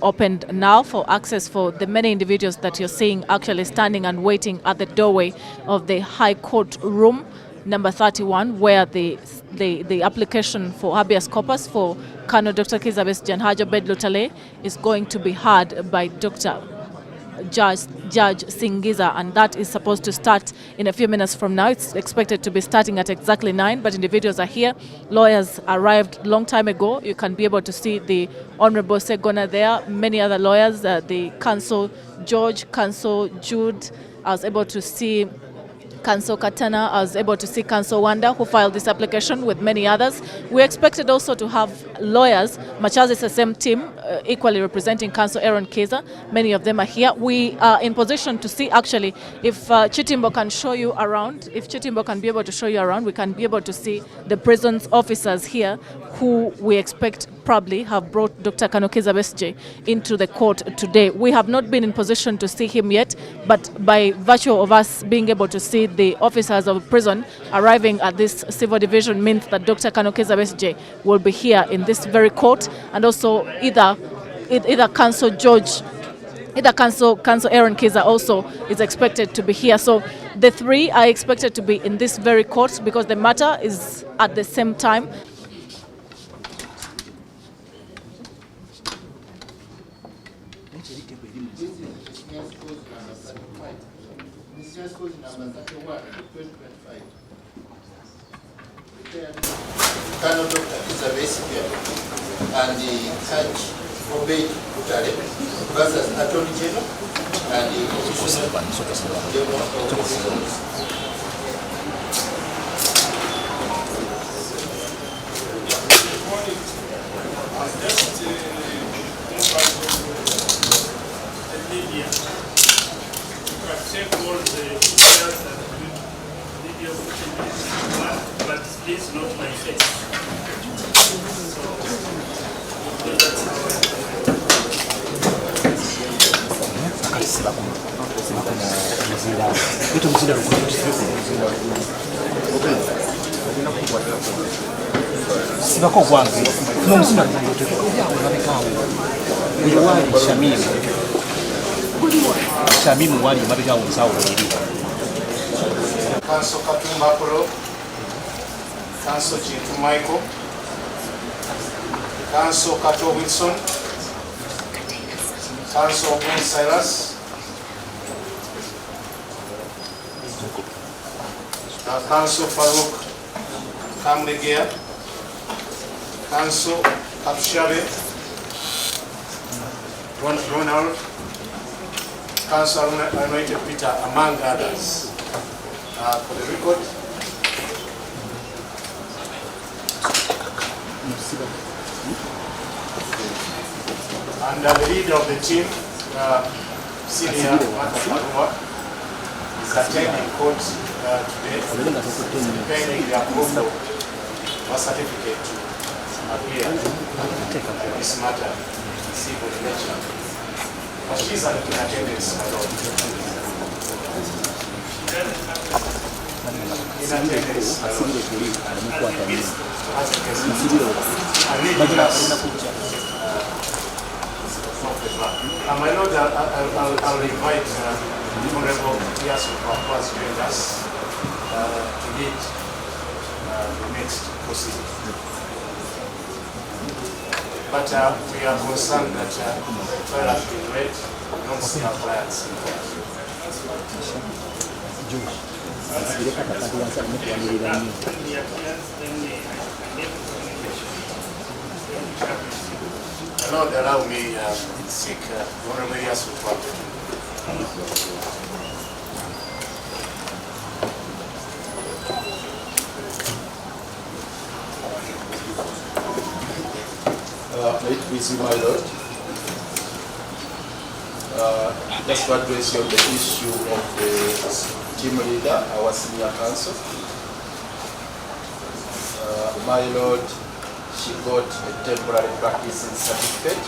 opened now for access for the many individuals that you're seeing actually standing and waiting at the doorway of the High Court room number 31, where the application for habeas corpus for Colonel Dr. Kizza Besigye and Haja Bedlutale is going to be heard by Judge Singiza, and that is supposed to start in a few minutes from now. It's expected to be starting at exactly 9, but individuals are here. Lawyers arrived long time ago. You can be able to see the Honorable Segona there, many other lawyers, the Counsel George, Counsel Jude. I was able to see Counsel Katana, I was able to see Counsel Wanda, who filed this application with many others. We expected also to have lawyers, much as it's the same team, equally representing Counsel Aaron Keza. Many of them are here. We are in position to see actually if Chitimbo can show you around, if Chitimbo can be able to show you around, we can be able to see the prisons officers here who we expect probably have brought Dr. Colonel Kizza Besigye into the court today. We have not been in position to see him yet, but by virtue of us being able to see the officers of prison arriving at this civil division means that Dr. Colonel Kizza Besigye will be here in this very court, and also either Counsel George, either Counsel Aaron Kizza also is expected to be here. So the three are expected to be in this very court because the matter is at the same time. Colonel Dr. Kizza Besigye and the Judge Obey Butale versus Attorney General and the Commissioner General of Police. But please not my face. Counsel Katumba Polo, Counsel Chintu Michael, Counsel Kato Wilson, Counsel Ben Silas, Counsel Farouk Kamlegea, Counsel Abshabe, Ronald, Counsel Anointed Peter, among others. For the record, and the leader of the team, Senior Matakarua, is attending court today, pending the approval of a certificate to appear in this matter, civil nature. But she's in attendance alone. My Lord, I'll invite the Honorable Habeas corpus to join us to lead the next proceeding. But we are concerned that the file has been read, we don't see our clients in court. Lord, allow me seek Honorable Habeas report. May it please you, my Lord. Just to address you on the issue of the team leader, our senior counsel. My Lord, she got a temporary practicing certificate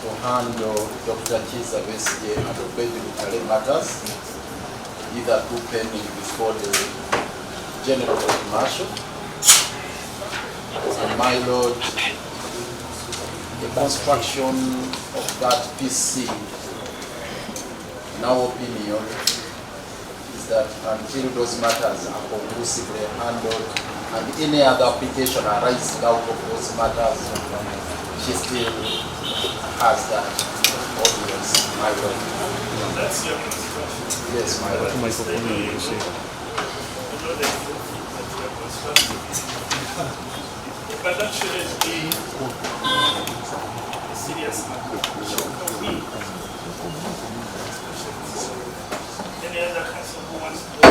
to handle Dr. Kizza Besigye and Obey matters, either through pending before the General Court Martial. And my Lord, the construction of that PC, in our opinion, is that until those matters are conclusively handled and any other application arising out of those matters, she still has that audience, my lord. That's your construction. Yes, my lord. But that shouldn't be a serious matter. Any other council who wants to go?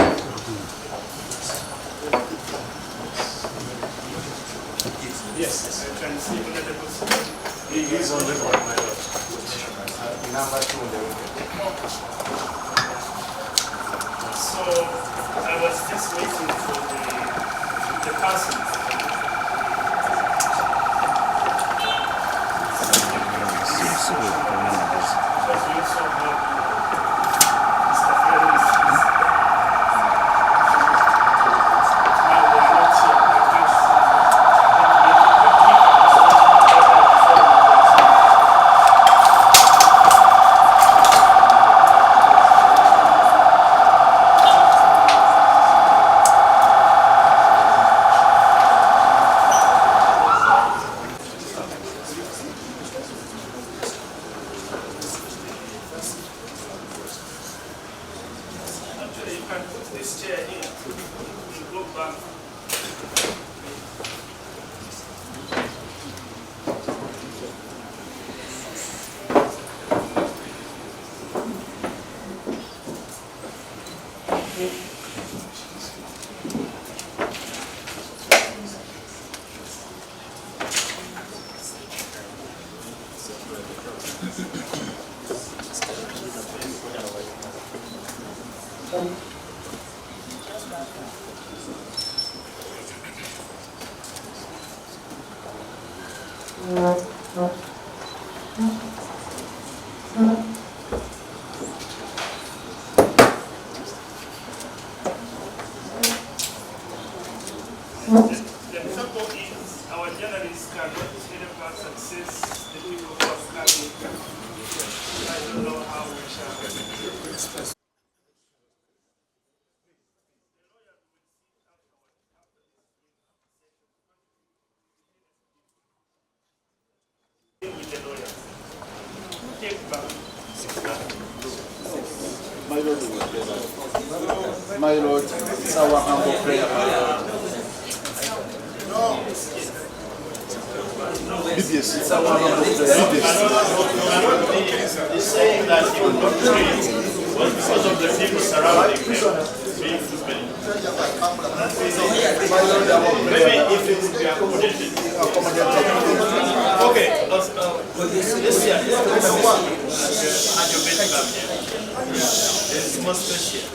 Yes, I can see whether the possibility. He is on record, my lord. Number 2 on the record. So I was just waiting for the person. Because we also have Mr. Ferris. Now they are not here. I can't actually, you can put this chair here. You go back. The trouble is our journalists cannot help us access the people who are coming. I don't know how we shall. With the lawyer. Take back. My lord, it's our humble prayer, my lord. It's our humble prayer. He's saying that he will not trade because of the people surrounding him. Being too many. Maybe if it would be accommodated. Okay, this year, and your bed back here. There's more space here.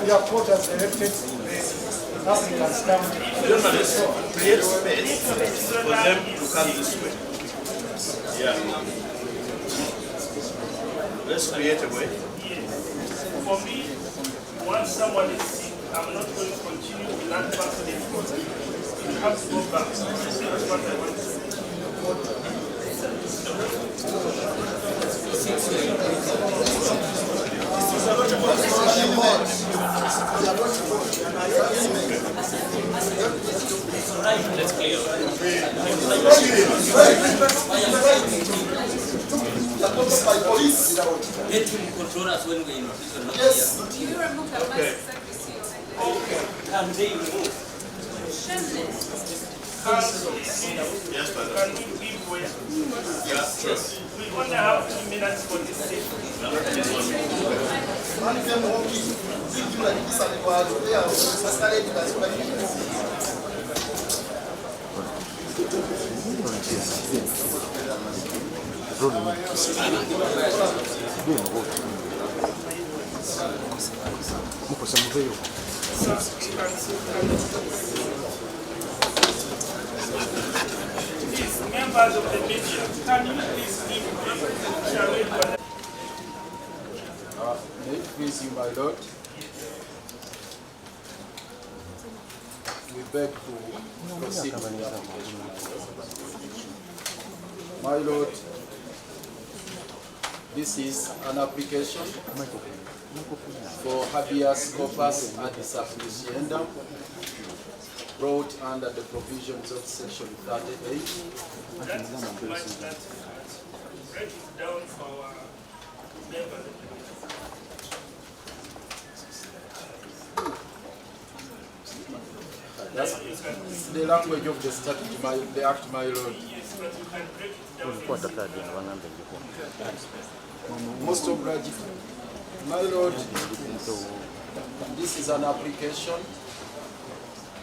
Your court has elected the applicants down. Journalists create space for them to come this way. Yeah. Let's create a way. For me, once someone is sick, I'm not going to continue with that person in court. You have to go back. That's what I want to say. Let's clear. Let him control us when we're in prison. Yes. Do you remove the Okay. Can they remove? Shameless. Yes, madam. Can we give way? Yes. We only have 2 minutes for this session. Please, members of the media, can you please give me shall May it please you, my lord. We beg to proceed with the application. My Lord, this is an application for habeas corpus ad sufficiendum brought under the provisions of section 38. That's much break it down for our members. That's the language of the statute, the act, my Lord. Yes, but you can break it down. Most obliged. My Lord, this is an application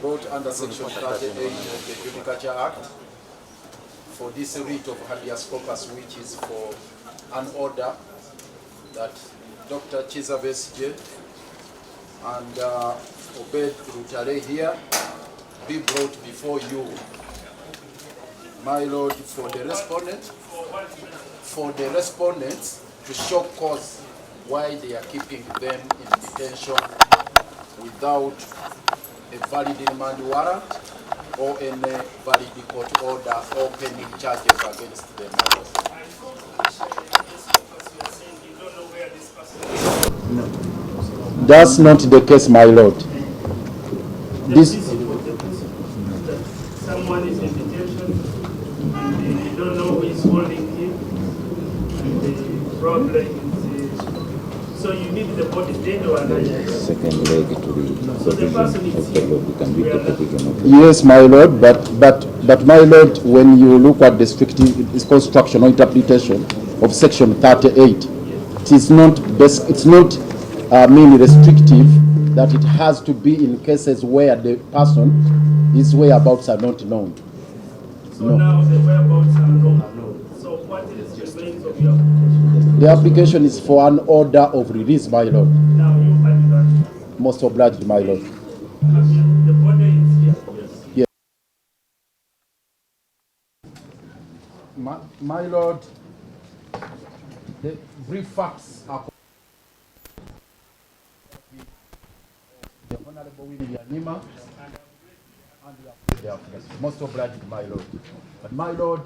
brought under section 38 of the Judicature Act for this writ of habeas corpus, which is for an order that Dr. Besigye and Obed Rutale here be brought before you, my Lord, for the respondents to show cause why they are keeping them in detention without a valid remand warrant or any valid court order or pending charges against them. No. That's not the case, my Lord. This someone is in detention and you don't know who is holding him, and the problem is so you need the body dead or alive. Second leg to the So the person is here. yes, my Lord, but my Lord, when you look at the strict construction or interpretation of section 38, it's not restrictive that it has to be in cases where the person, his whereabouts are not known. So no. Now the whereabouts are known. So what is the remains of your application? The application is for an order of release, my Lord. Now you have that. Most obliged, my Lord. The border is here. Yes. My Lord, the brief facts are the Honorable William Nima and most obliged, my Lord. But my Lord,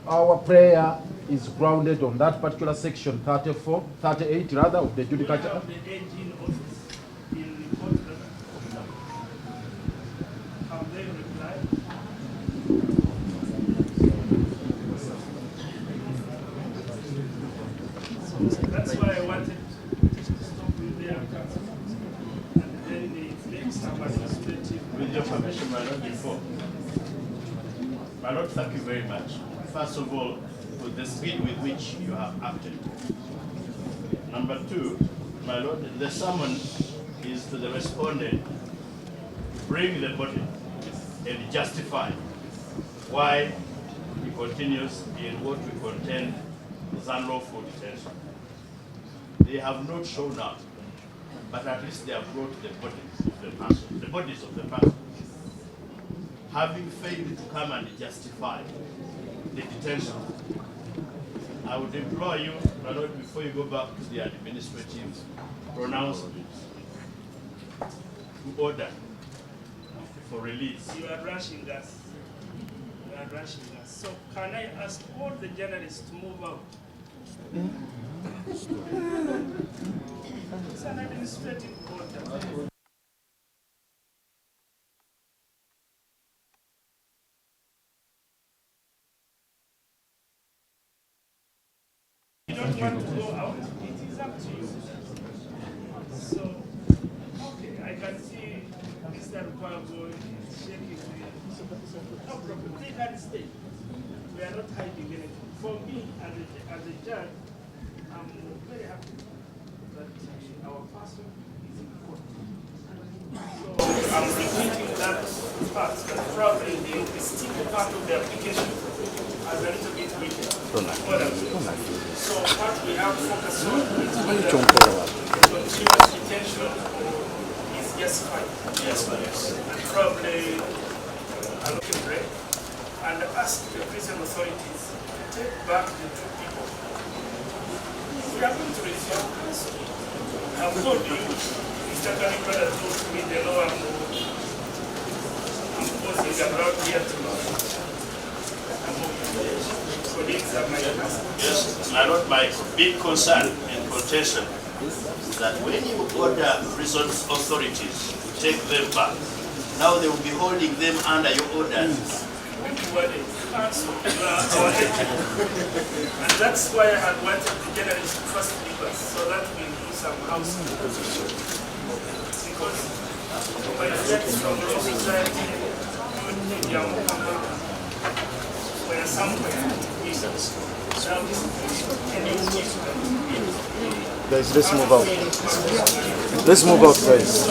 our prayer is grounded on that particular section 38 rather of the Judicature. That's why I wanted to stop you there. And then the next time administrative. With your permission, my Lord, before. My Lord, thank you very much. First of all, for the speed with which you have acted. Number two, my Lord, the summon is to the respondent to bring the body and justify why he continues in what we contend is unlawful detention. They have not shown up, but at least they have brought the bodies of the person, the bodies of the person. Having failed to come and justify the detention, I would implore you, my Lord, before you go back to the administrative pronouncement, to order for release. You are rushing us. You are rushing us. So can I ask all the journalists to move out? It's an administrative order. You don't want to go out, it is up to you. So, okay, I can see Mr. Rukwago shaking his head. No problem, they can stay. We are not hiding anything. For me, as a judge, I'm very happy that our person is in court. So I'm repeating that part, that probably the sticky part of the application has a little bit weak. So what we have focused on is whether continuous detention is justified. Yes. And probably a looking break and ask the prison authorities to take back the two people. We are going to resume counsel. I've told you, Mr. Kanibada told me the law I'm posing about here tomorrow. colleagues that might ask. Yes, my Lord, my big concern and contention is that when you order prison authorities to take them back, now they will be holding them under your orders. And that's why I had wanted the journalists to first leave us, so that we do some housekeeping. Because my friends from the society were somewhere. Guys, let's move out. Let's move out, guys.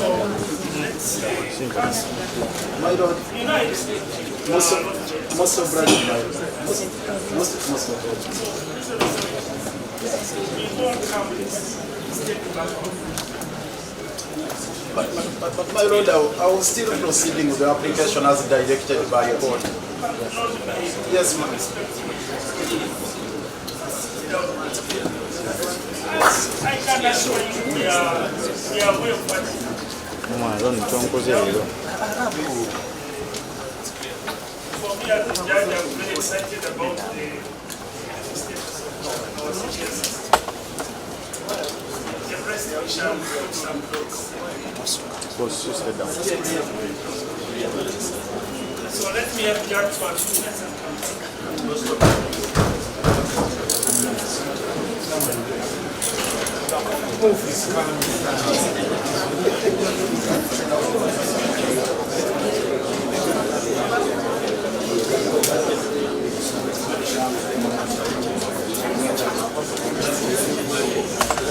My Lord, most of brother, my Lord. Most of But my Lord, I was still proceeding with the application as directed by your court. Yes, ma'am. I can assure you we are aware of what for me as a judge, I'm very excited about the status of our situation. The president shall put some thoughts. So let me have judge for a few minutes and come.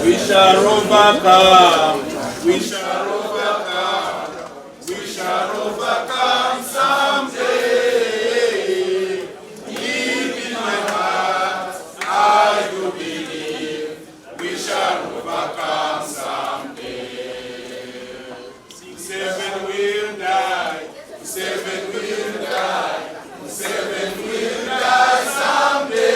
We shall overcome. We shall overcome. We shall overcome someday. Deep in my heart, I do believe we shall overcome someday. 7 will die. 7 will die. 7 will die someday.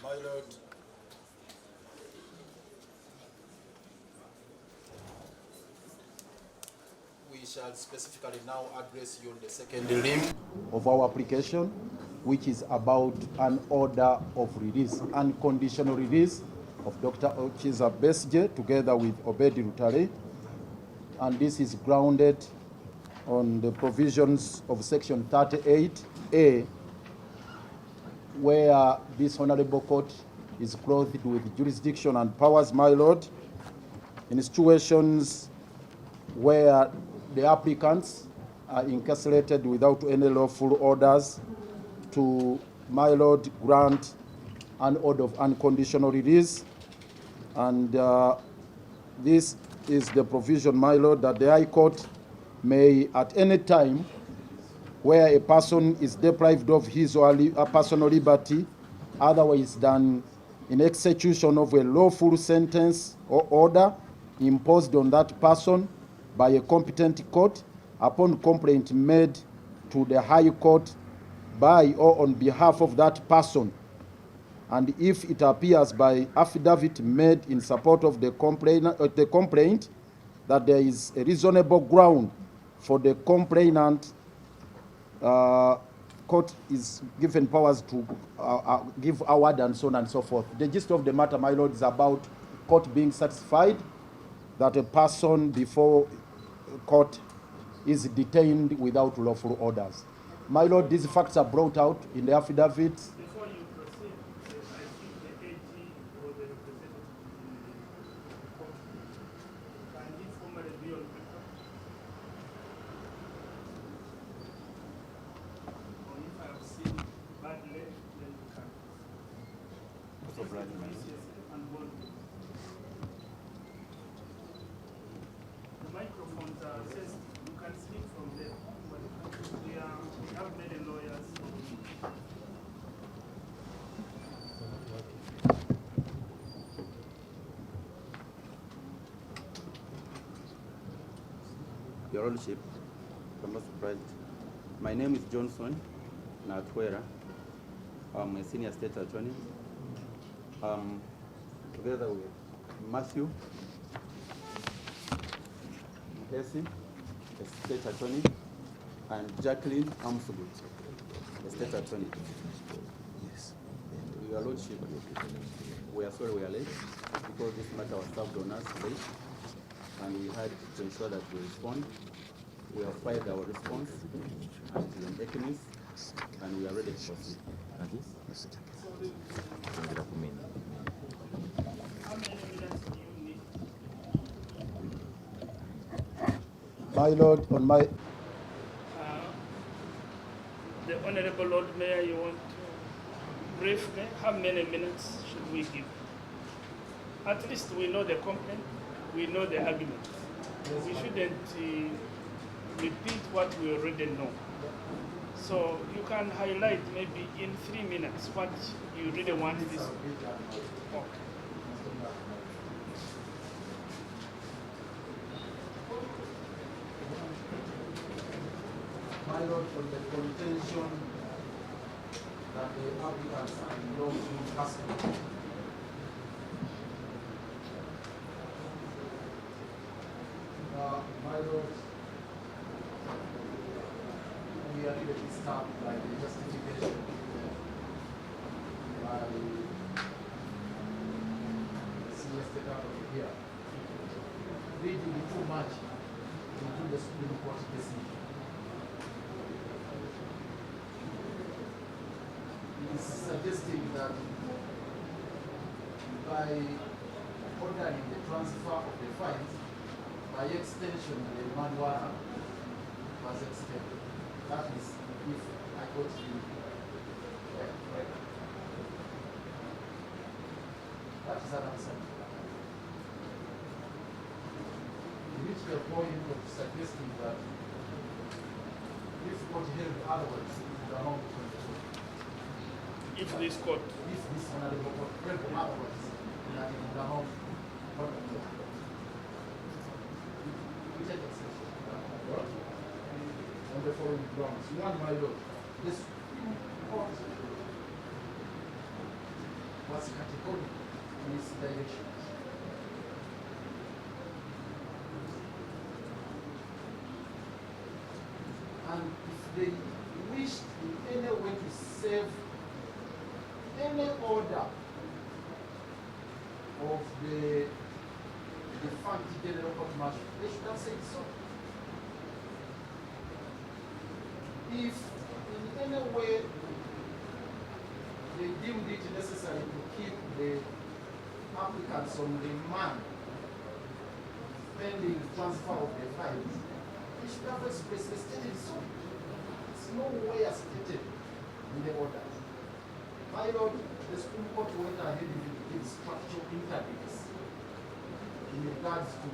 My Lord, we shall specifically now address you on the second limb of our application, which is about an order of release, unconditional release of Dr. Besigye together with Obedi Lutale. And this is grounded on the provisions of Section 38A, where this honorable court is clothed with jurisdiction and powers, my Lord, in situations where the applicants are incarcerated without any lawful orders to, my Lord, grant an order of unconditional release. And this is the provision, my Lord, that the High Court may at any time where a person is deprived of his or her personal liberty otherwise than in execution of a lawful sentence or order imposed on that person by a competent court upon complaint made to the High Court by or on behalf of that person, and if it appears by affidavit made in support of the complaint that there is a reasonable ground for the complainant, court is given powers to give award and so on and so forth. The gist of the matter, my Lord, is about court being satisfied that a person before court is detained without lawful orders. My Lord, these facts are brought out in the affidavits. Before you proceed, I think the AG or the representative in the court can he formally be on record? Or if I have seen badly, then you can. And hold it. The microphones are sensitive. You can speak from there. We have many lawyers. Your Lordship, I'm not surprised. My name is Johnson Natwera. I'm a senior state attorney. Together with Matthew Mhesi, a state attorney, and Jacqueline Amsugut, a state attorney. Yes. Your Lordship, we are sorry we are late because this matter was served on us late, and we had to ensure that we respond. We have filed our response and the documents, and we are ready to proceed. How many minutes do you need? My Lord, on my... The Honorable Lord Mayor, you want to brief me? How many minutes should we give? At least we know the complaint, we know the argument. We shouldn't repeat what we already know. So you can highlight maybe in 3 minutes what you really want this. Okay. My Lord, for the contention that the applicants are in wrongdoing custody. My Lord, we are really disturbed by the justification by the senior state attorney here. Reading too much into the Supreme Court decision. Is suggesting that by ordering the transfer of the fines, by extension the remand warrant was extended. That is, if I got you correct. That is an answer. You reach the point of suggesting that if court held otherwise, it would amount to 22. If this court. If this honorable court held otherwise, that it would amount to 22. We take exception on the following grounds. One, my Lord, the Supreme Court was categorical in its directions. And if they wished in any way to save any order of the defunct General Court Martial, they should have said so. If in any way they deemed it necessary to keep the applicants on remand pending transfer of the files, they should have expressly stated so. It's nowhere stated in the order. My Lord, the Supreme Court went ahead with structural interdicts in regards to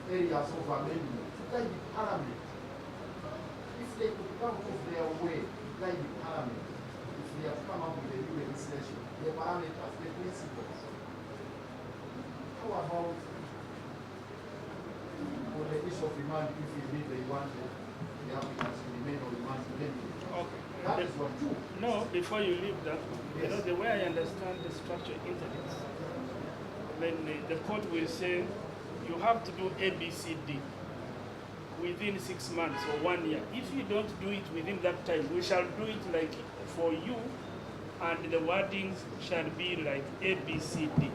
areas of amendment to guide the Parliament. If they could come off their way to guide the Parliament, if they have come up with a new legislation, the Parliament has the principles. How about for the issue of remand, if indeed they want the applicants to remain on remand indefinitely? Okay. That is what too. No, before you leave that, you know, the way I understand the structure interdicts, then the court will say you have to do A, B, C, D within 6 months or 1 year. If you don't do it within that time, we shall do it like for you, and the wordings shall be like A, B, C, D.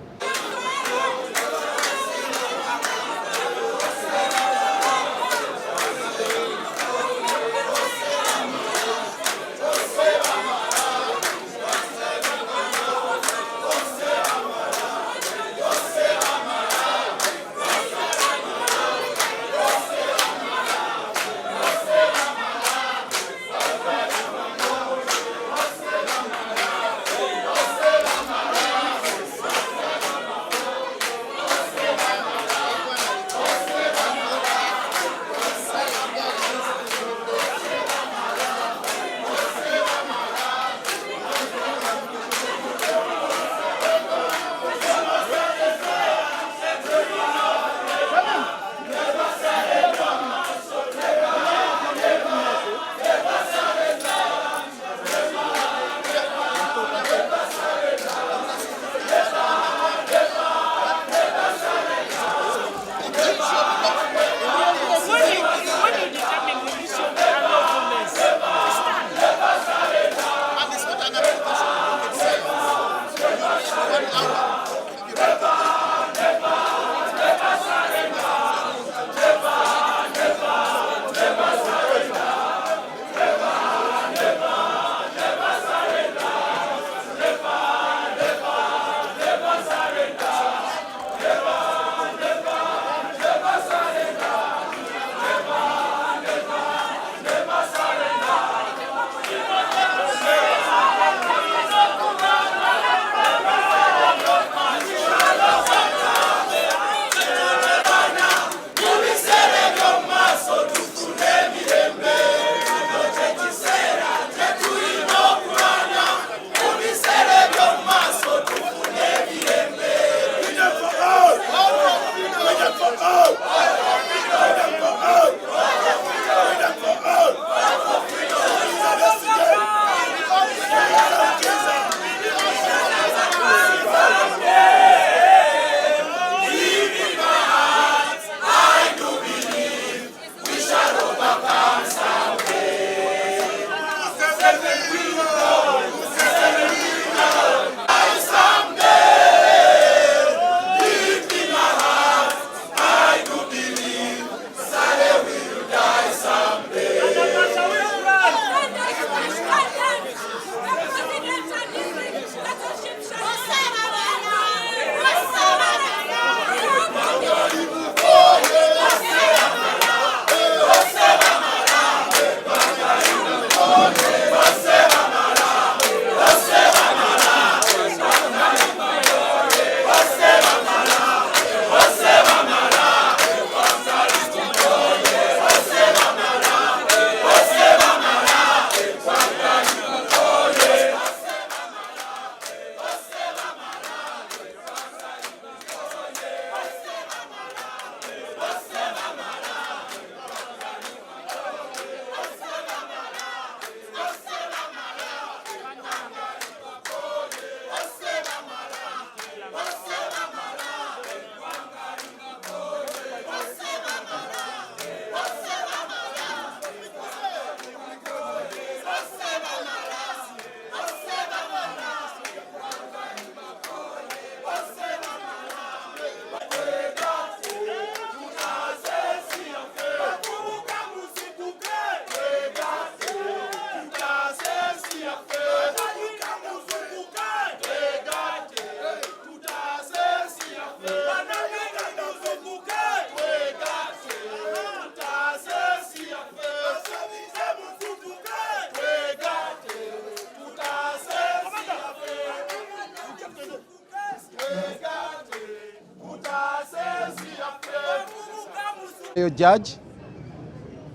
Judge,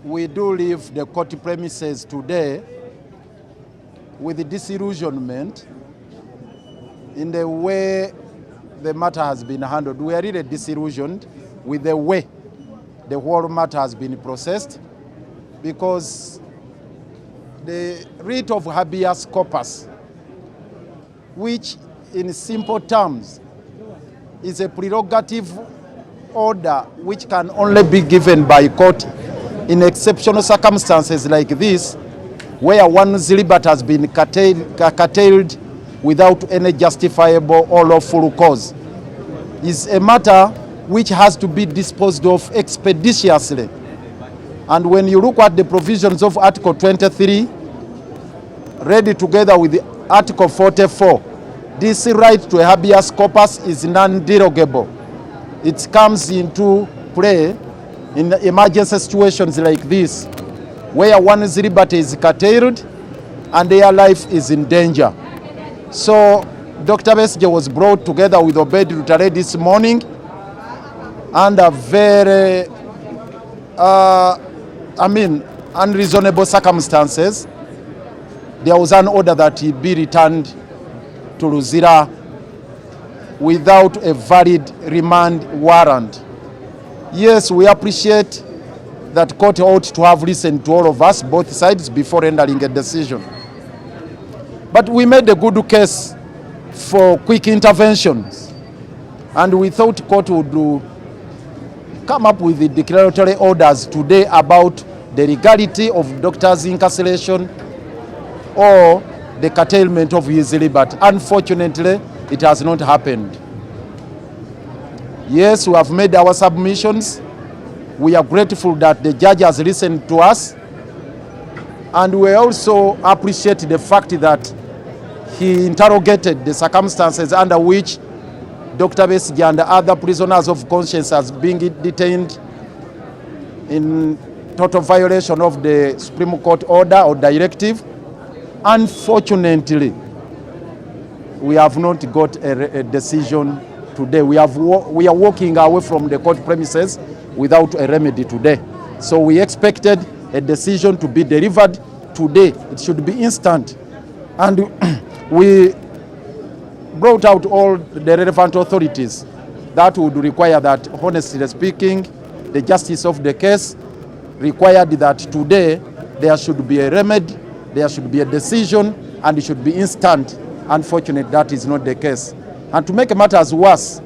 we do leave the court premises today with disillusionment in the way the matter has been handled. We are really disillusioned with the way the whole matter has been processed, because the writ of habeas corpus, which in simple terms is a prerogative order which can only be given by court in exceptional circumstances like this, where one's liberty has been curtailed without any justifiable or lawful cause, is a matter which has to be disposed of expeditiously. And when you look at the provisions of Article 23, read together with the Article 44, this right to a habeas corpus is non-derogable. It comes into play in emergency situations like this, where one's liberty is curtailed and their life is in danger. So Dr. Besigye was brought together with Obed Lutale this morning under very, unreasonable circumstances. There was an order that he be returned to Luzira without a valid remand warrant. Yes, we appreciate that court ought to have listened to all of us, both sides, before rendering a decision. But we made a good case for quick interventions, and we thought court would come up with the declaratory orders today about the legality of doctor's incarceration or the curtailment of his liberty. Unfortunately, it has not happened. Yes, we have made our submissions. We are grateful that the judge has listened to us, and we also appreciate the fact that he interrogated the circumstances under which Dr. Besigye and other prisoners of conscience are being detained in total violation of the Supreme Court order or directive. Unfortunately, we have not got a decision today. We are walking away from the court premises without a remedy today. So we expected a decision to be delivered today. It should be instant. And we brought out all the relevant authorities that would require that, honestly speaking, the justice of the case required that today there should be a remedy, there should be a decision, and it should be instant. Unfortunately, that is not the case. And to make matters worse,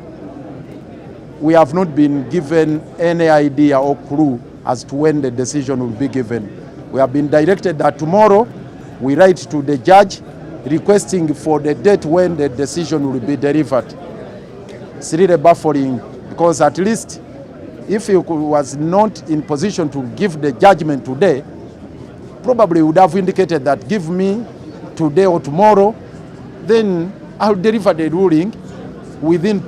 we have not been given any idea or clue as to when the decision will be given. We have been directed that tomorrow we write to the judge requesting for the date when the decision will be delivered. It's really baffling, because at least if he was not in position to give the judgment today, probably would have indicated that give me today or tomorrow, then I'll deliver the ruling within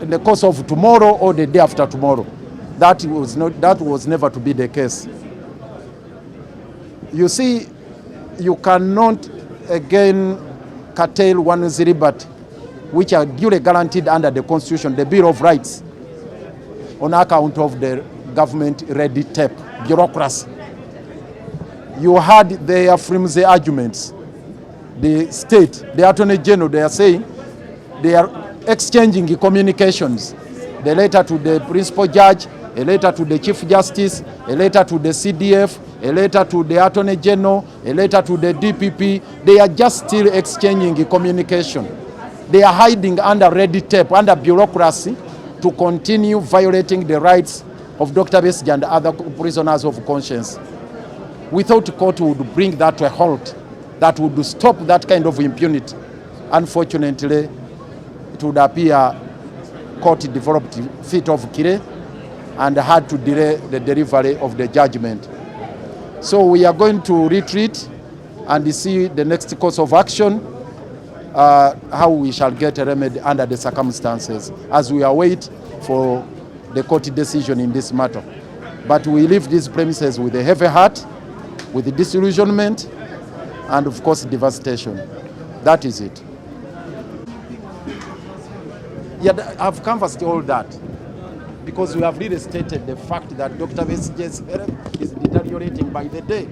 the course of tomorrow or the day after tomorrow. That was never to be the case. You see, you cannot again curtail one's liberty, which are duly guaranteed under the Constitution, the Bill of Rights, on account of the government red tape, bureaucracy. You heard their flimsy arguments. The state, the Attorney General, they are saying they are exchanging communications. The letter to the principal judge, a letter to the Chief Justice, a letter to the CDF, a letter to the Attorney General, a letter to the DPP. They are just still exchanging communication. They are hiding under red tape, under bureaucracy, to continue violating the rights of Dr. Besigye and other prisoners of conscience. We thought the court would bring that to a halt, that would stop that kind of impunity. Unfortunately, it would appear court developed fit of kire and had to delay the delivery of the judgment. So we are going to retreat and see the next course of action, how we shall get a remedy under the circumstances as we await for the court decision in this matter. But we leave these premises with a heavy heart, with disillusionment, and of course devastation. That is it. Yeah, I've canvassed all that. because we have really stated the fact that Dr. Besigye's health is deteriorating by the day.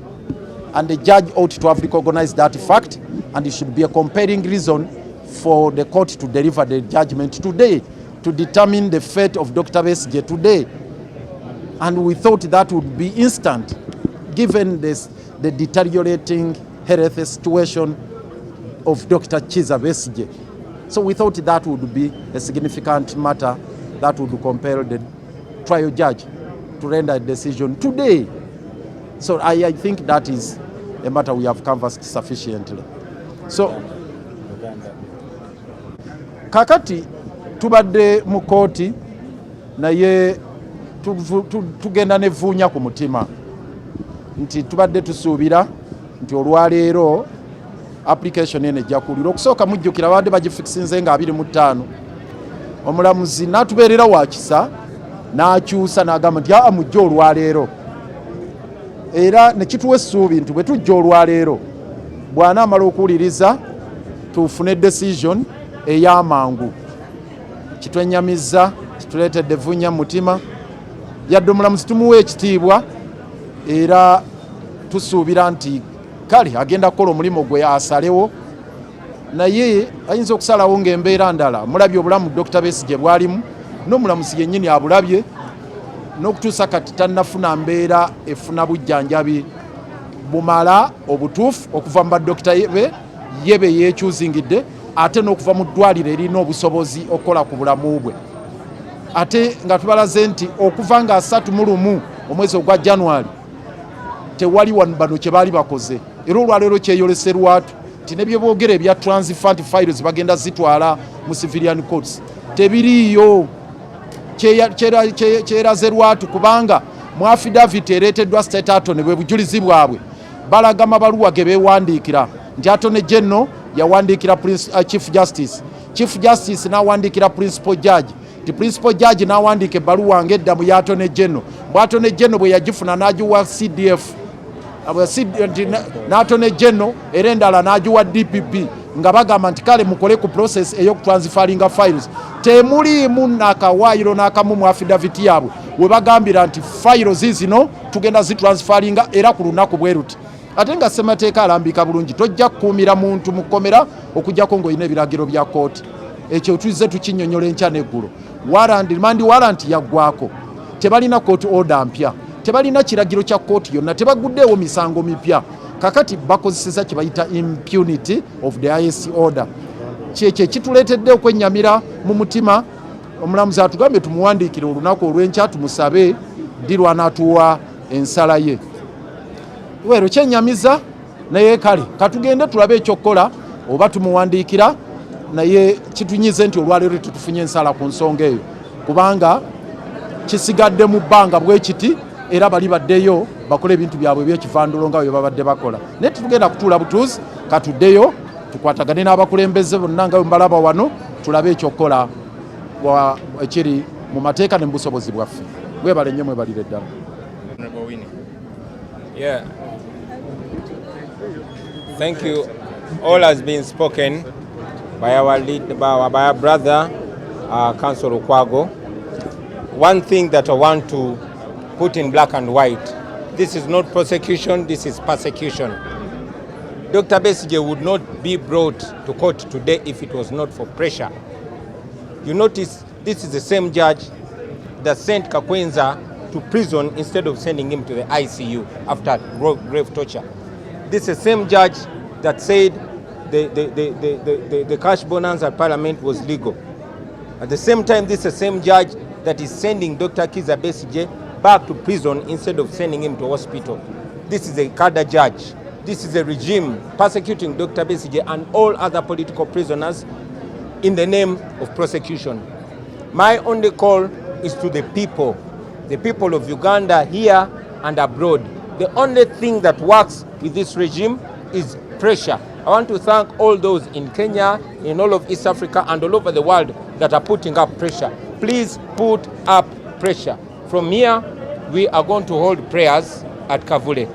And the judge ought to have recognized that fact, and it should be a compelling reason for the court to deliver the judgment today, to determine the fate of Dr. Besigye today. And we thought that would be instant, given the deteriorating health situation of Dr. Kizza Besigye. So we thought that would be a significant matter that would compel the trial judge to render a decision today. So I think that is a matter we have canvassed sufficiently. So kakati tubadde mu kooti naye tugenda nevuunya ku mutima nti tubadde tusuubira nti olwaleero application ene ejja kuwulirwa. Okusooka mujjukira abadde bagifikisinze nga 25 omulamuzi n'atubeerera wa kisa n'akyusa n'agamba nti mujja olwaleero, era ne kituwa essuubi nti bwe tujja olwaleero bw'anaamala okuwuliriza tufune decision ey'amangu. Kitwenyamizza, kituleetedde evvuunya mu mutima, yadde omulamuzi tumuwa ekitiibwa era tusuubira nti kale agenda kukola omulimu gwe asalewo, naye ayinza okusalawo ng'embeera ndala. Mulabye obulamu Dr. Besigye bwalimu, n'omulamuzi yennyini abulabye, n'okutuusa kati tannafuna mbeera efuna bujjanjabi bumala obutuufu okuva mu badokita yebe yeekyuzingidde, ate n'okuva mu ddwaliro erina obusobozi okukola ku bulamu bwe. Ate nga tubalaze nti okuva nga 31 omwezi ogwa January tewali bano kye baali bakoze, era olwaleero kyeyolese lwatu nti ne bye boogera ebya transferred files bagenda zitwala mu civilian courts tebiriiyo. Kyeraze lwatu kubanga mu affidavit ereeteddwa state attorney bwe bujulizi bwabwe balaga amabaluwa ge beewandiikira nti attorney general yawandiikira chief justice, chief justice n'awandiikira principal judge, ti principal judge n'awandiika ebbaluwa ng'eddamu ya attorney general, bw attorney general bwe yagifuna n'agiwa CDF n'attorney general era endala n'agiwa DPP nga bagamba nti kale mukole ku process ey'okutransferinga files. Temuliimu n'akawaayiro n'akamu mu affidavit yaabwe we bagambira nti files zino tugenda zitransferinga era ku lunaku bwe ruti. Ate nga ssemateeka alambika bulungi tojja kukuumira muntu mu kkomera okuggyako ng'olina ebiragiro bya kooti. Ekyo tuzze tukinnyonnyola enkya n'eggulo. Remand warrant yaggwako, tebalina court order mpya, tebalina kiragiro kya kooti yonna, tebaguddeewo misango mipya. Kakati bakozeseza kye bayita impunity of the highest order. Kyekyo kituleetedde okwennyamira mu mutima. Omulamuzi atugambye tumuwandiikire olunaku olw'enkya tumusabe ddi lw'anaatuwa ensala ye. Weero kyennyamiza naye kale katugende tulabe ekyokukola oba tumuwandiikira, naye kitunyize nti olwaleero tetufunye ensala ku nsonga eyo kubanga kisigadde mu bbanga bwe kiti, era bali baddeyo bakole ebintu byabwe ebyekivandulo nga bwe babadde bakola. Naye tetugenda kutuula butuuzi, katuddeyo tukwatagane n'abakulembeze bonna nga bwe mbalaba wano tulabe ekyokukola ekiri mu mateeka ne mu busobozi bwaffe. Mwebale nnyo, mwebalire ddala. Yeah. Thank you. All has been spoken by our by our brother, Council Okwago. One thing that I want to put in black and white, this is not prosecution, this is persecution. Dr. Besigye would not be brought to court today if it was not for pressure. You notice this is the same judge that sent Kakwenza to prison instead of sending him to the ICU after grave torture. This is the same judge that said the cash bonanza at Parliament was legal. At the same time, this is the same judge that is sending Dr. Kizza Besigye back to prison instead of sending him to hospital. This is a cadre judge. This is a regime persecuting Dr. Besigye and all other political prisoners in the name of prosecution. My only call is to the people of Uganda here and abroad. The only thing that works with this regime is pressure. I want to thank all those in Kenya, in all of East Africa and all over the world that are putting up pressure. Please put up pressure. From here, we are going to hold prayers at Kavule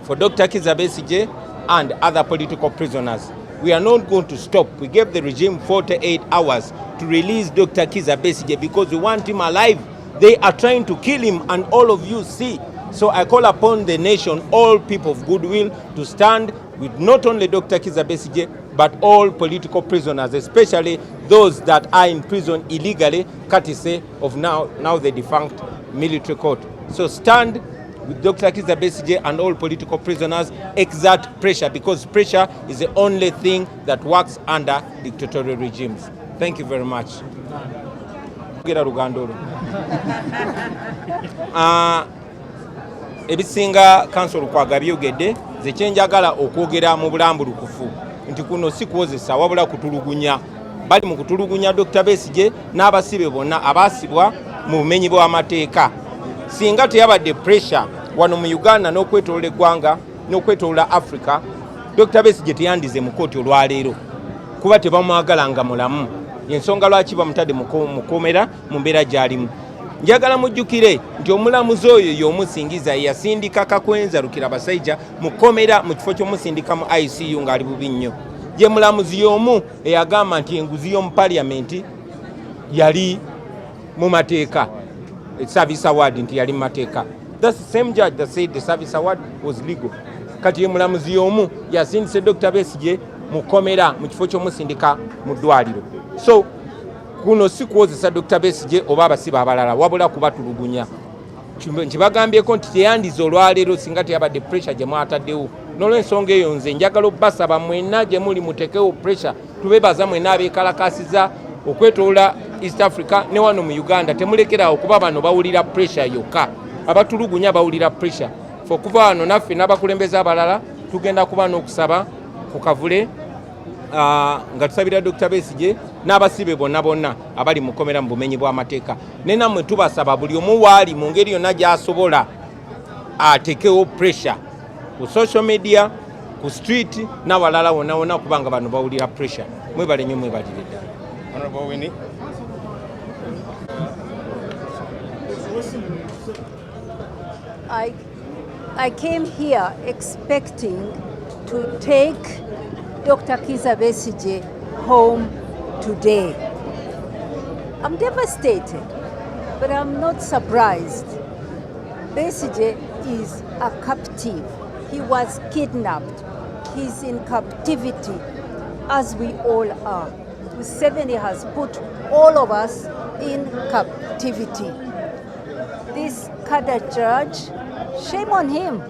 for Dr. Kizza Besigye and other political prisoners. We are not going to stop. We gave the regime 48 hours to release Dr. Kizza Besigye because we want him alive They are trying to kill him, and all of you see. So I call upon the nation, all people of goodwill, to stand with not only Dr. Kizza Besigye, but all political prisoners, especially those that are in prison illegally, courtesy of now the defunct military court. So stand with Dr. Kizza Besigye and all political prisoners, exert pressure, because pressure is the only thing that works under dictatorial regimes. Thank you very much. Ebisinga Council Lukwaga byogedde, ze kyenjagala okwogera mu bulambulukufu nti kuno si kwozesa wabula kutulugunya. Bali mu kutulugunya Dr. Besigye n'abasibe bonna abaasibwa mu bumenyi bw'amateeka. Singa teyabadde pressure wano mu Uganda n'okwetolola eggwanga n'okwetolola Africa, Dr. Besigye teyandize mu kooti olwaleero kuba tebamwagala nga mulamu. Yensonga lwaki bamutadde mukomera mu mbeera gy'alimu. Njagala mujjukire nti omulamuzi oyo y'omusingiza yasindika Kakwenza Lukirabasajja mukomera mu kifo ky'omusindika mu ICU ng'ali bubi nnyo. Ye mulamuzi y'omu eyagamba nti enguzi y'omu parliament yali mu mateeka. Service award nti yali mu mateeka. That's the same judge that said the service award was legal. Kati ye mulamuzi y'omu yasindise Dr. Besigye mukomera mu kifo ky'omusindika mu ddwaliro. So kuno si kwozesa Dr. Besigye oba abasiba abalala wabula kubatulugunya. Nkibagambyeko nti teyandize olwaleero singa teyabadde pressure gye mwataddewo. N'olw'ensonga eyo nze njagala obbasaba mwenna gye muli mutekewo pressure, tubebaza mwenna abeekalakasiza okwetoola East Africa ne wano mu Uganda. Temulekera okuba bano bawulira pressure yokka, abatulugunya bawulira pressure. Okuva wano naffe n'abakulembeze abalala tugenda kuba n'okusaba ku kavule nga tusabira Dr. Besigye n'abasibe bonna abali mukomera mu bumenyi bw'amateeka. Ne nammwe tubasaba buli omu waali mu ngeri yonna gy'asobola atekewo pressure ku social media, ku street n'abalala wonna kubanga bano bawulira pressure. Mwebale nnyo, mwebalire ddala. Honorable Winnie. I came here expecting to take Dr. Kizza Besigye home today. I'm devastated, but I'm not surprised. Besigye is a captive. He was kidnapped. He's in captivity, as we all are. Museveni has put all of us in captivity. This cadre judge, shame on him.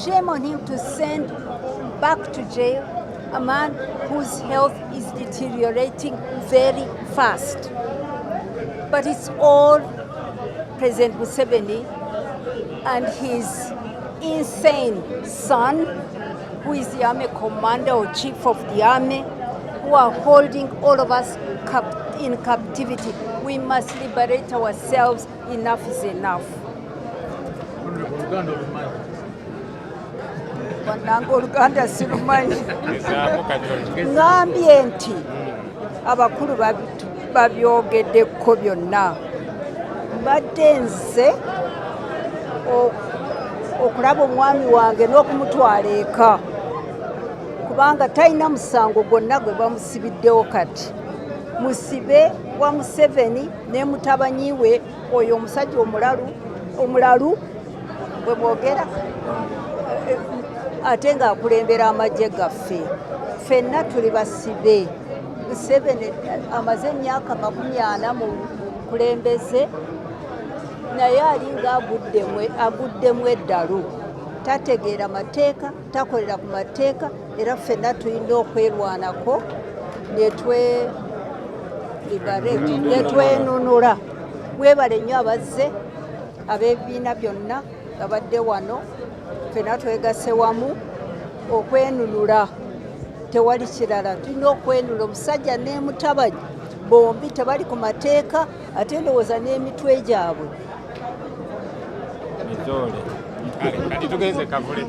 Shame on him to send back to jail a man whose health is deteriorating very fast. But it's all President Museveni and his insane son, who is the army commander or chief of the army, who are holding all of us in captivity. We must liberate ourselves. Enough is enough. Wananga Oluganda silumanyi. Ngambye nti abakulu babyogeddeko byonna. Mbadde nze okulaba omwami wange n'okumutwala eka kubanga talina musango gwonna gwe bamusibiddewo kati. Musibe wa Museveni ne mutabanyi we oyo omusajja omulalu bwe mwogera ate ng'akulembera amagye gaffe. Ffenna tuli basibe. Museveni amaze emyaka 40 mu kulembeze naye alinga aguddemu eddalu. Tategeera mateeka, takolera ku mateeka, era ffenna tulina okwerwanako netwenunula. Mwebale nnyo abazze ab'ebibiina byonna abadde wano, ffenna twegase wamu okwenunula. Tewali kirala, tulina okwenunula. Omusajja ne mutabani bombi tebali ku mateeka, ate ndowooza n'emitwe gyabwe. Kati tugenze kavule.